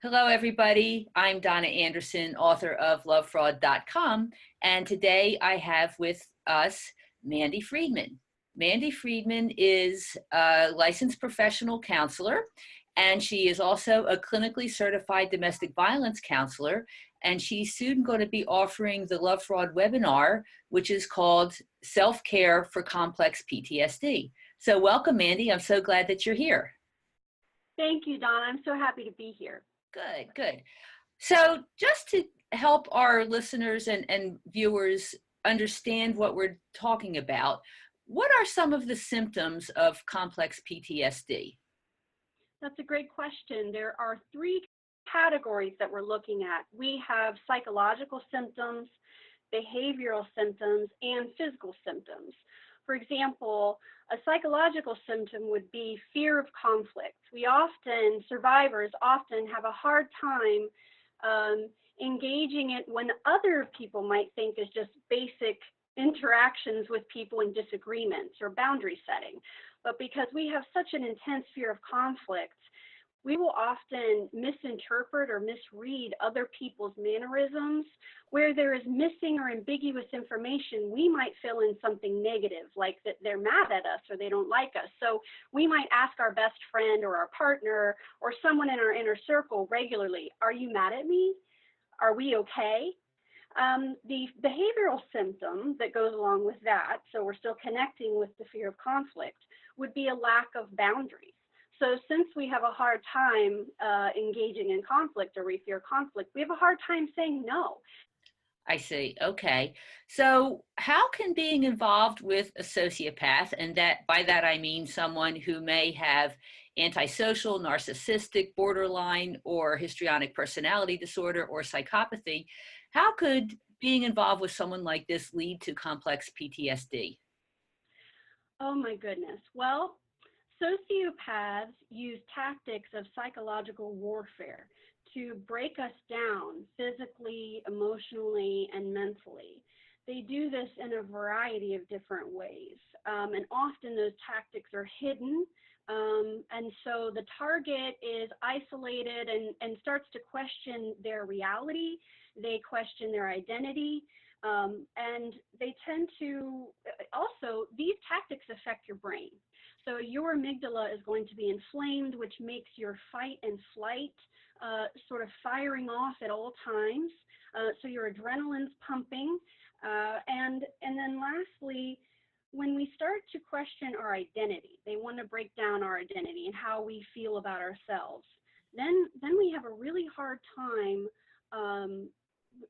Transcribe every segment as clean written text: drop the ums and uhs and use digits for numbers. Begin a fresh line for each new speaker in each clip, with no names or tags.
Hello, everybody. I'm Donna Anderson, author of lovefraud.com, and today I have with us Mandy Friedman. Mandy Friedman is a licensed professional counselor, and she is also a clinically certified domestic violence counselor, and she's soon going to be offering the Love Fraud webinar, which is called Self-Care for Complex PTSD. So welcome, Mandy. I'm so glad that you're here.
Thank you, Donna. I'm so happy to be here.
Good, good. So just to help our listeners and viewers understand what we're talking about, what are some of the symptoms of complex PTSD?
That's a great question. There are three categories that we're looking at. We have psychological symptoms, behavioral symptoms, and physical symptoms. For example, a psychological symptom would be fear of conflict. Survivors often have a hard time engaging it when other people might think is just basic interactions with people in disagreements or boundary setting. But because we have such an intense fear of conflict, we will often misinterpret or misread other people's mannerisms. Where there is missing or ambiguous information, we might fill in something negative, like that they're mad at us or they don't like us. So we might ask our best friend or our partner or someone in our inner circle regularly, "Are you mad at me? Are we okay?" The behavioral symptom that goes along with that, so we're still connecting with the fear of conflict, would be a lack of boundaries. So since we have a hard time engaging in conflict, or we fear conflict, we have a hard time saying no.
I see. Okay. So how can being involved with a sociopath, and that by that I mean someone who may have antisocial, narcissistic, borderline, or histrionic personality disorder or psychopathy, how could being involved with someone like this lead to complex PTSD?
Oh my goodness. Well, sociopaths use tactics of psychological warfare to break us down physically, emotionally, and mentally. They do this in a variety of different ways, and often those tactics are hidden. And so the target is isolated and starts to question their reality. They question their identity. And they tend to also, these tactics affect your brain. So your amygdala is going to be inflamed, which makes your fight and flight sort of firing off at all times. So your adrenaline's pumping. And then lastly, when we start to question our identity, they want to break down our identity and how we feel about ourselves. Then we have a really hard time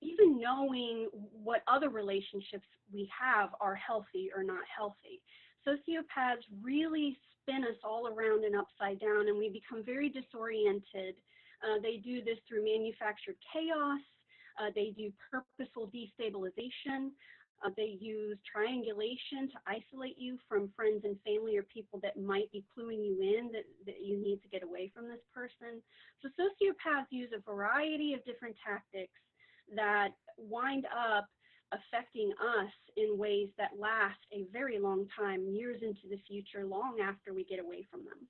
even knowing what other relationships we have are healthy or not healthy. Sociopaths really spin us all around and upside down, and we become very disoriented. They do this through manufactured chaos. They do purposeful destabilization. They use triangulation to isolate you from friends and family or people that might be cluing you in that you need to get away from this person. So sociopaths use a variety of different tactics that wind up affecting us in ways that last a very long time, years into the future, long after we get away from them.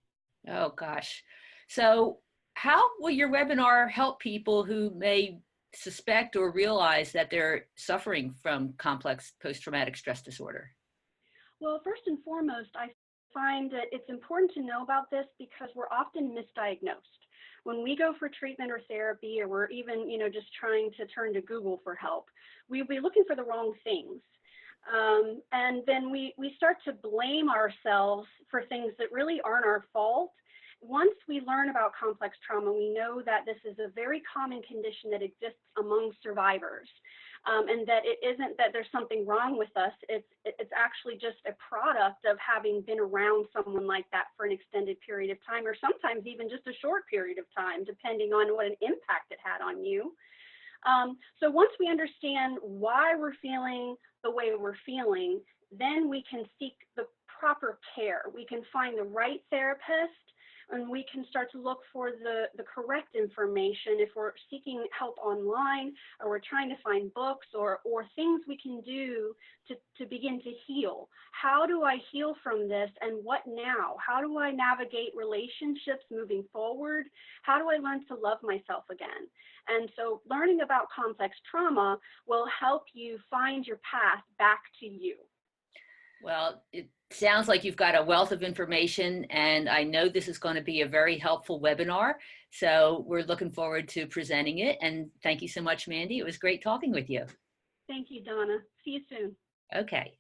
Oh, gosh. So how will your webinar help people who may suspect or realize that they're suffering from complex post-traumatic stress disorder?
Well, first and foremost, I find that it's important to know about this because we're often misdiagnosed. When we go for treatment or therapy, or we're even, just trying to turn to Google for help, we'll be looking for the wrong things. And then we start to blame ourselves for things that really aren't our fault. Once we learn about complex trauma, we know that this is a very common condition that exists among survivors. And that it isn't that there's something wrong with us, it's actually just a product of having been around someone like that for an extended period of time, or sometimes even just a short period of time, depending on what an impact it had on you. So once we understand why we're feeling the way we're feeling, then we can seek the proper care. We can find the right therapist And we can start to look for the correct information if we're seeking help online, or we're trying to find books or things we can do to begin to heal. How do I heal from this, and what now? How do I navigate relationships moving forward? How do I learn to love myself again? And so learning about complex trauma will help you find your path back to you.
Well, it sounds like you've got a wealth of information, and I know this is going to be a very helpful webinar. So we're looking forward to presenting it. And thank you so much, Mandy. It was great talking with you.
Thank you, Donna. See you soon.
Okay.